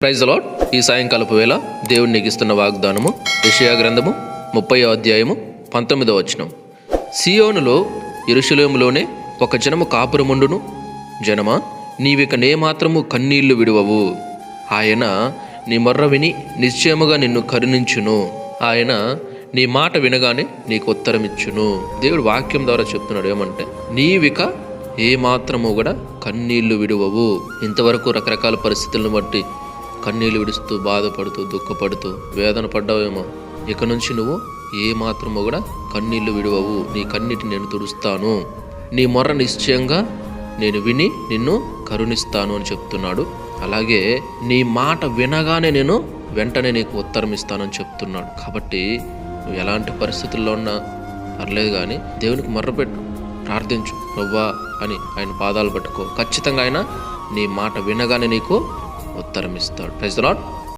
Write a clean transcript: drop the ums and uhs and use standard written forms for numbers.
Praise the lord. ఈ సాయంకాలపు వేళ దేవుడు నీకు ఇస్తున్న వాగ్దానము యెషయా గ్రంథము 30వ అధ్యాయము 19వ వచనం. సియోనులో యెరూషలేములోనే ఒక జనము కాపురముండును. జనమా, నీవిక నే మాత్రము కన్నీళ్లు విడువవు. ఆయన నీ మొర్ర విని నిశ్చయముగా నిన్ను కరుణించును. ఆయన నీ మాట వినగానే నీకు ఉత్తరమిచ్చును. దేవుడు వాక్యం ద్వారా చెప్తున్నాడు ఏమంటే, నీవిక ఏ మాత్రము కూడా కన్నీళ్లు విడువవు. ఇంతవరకు రకరకాల పరిస్థితులను బట్టి కన్నీళ్ళు విడుస్తూ బాధపడుతూ దుఃఖపడుతూ వేదన పడ్డావేమో. ఇక నుంచి నువ్వు ఏ మాత్రమో కూడా కన్నీళ్లు విడువవు. నీ కన్నీటిని నేను తుడుస్తాను. నీ మొర్ర నిశ్చయంగా నేను విని నిన్ను కరుణిస్తాను అని చెప్తున్నాడు. అలాగే నీ మాట వినగానే నేను వెంటనే నీకు ఉత్తరం ఇస్తానని చెప్తున్నాడు. కాబట్టి నువ్వు ఎలాంటి పరిస్థితుల్లో ఉన్నా పర్లేదు, కానీ దేవునికి మొర్రపెట్టు, ప్రార్థించు, ప్రవ్వా అని ఆయన పాదాలు పట్టుకో. ఖచ్చితంగా ఆయన నీ మాట వినగానే నీకు ఉత్తరం ఇస్తాడు. Praise the lord.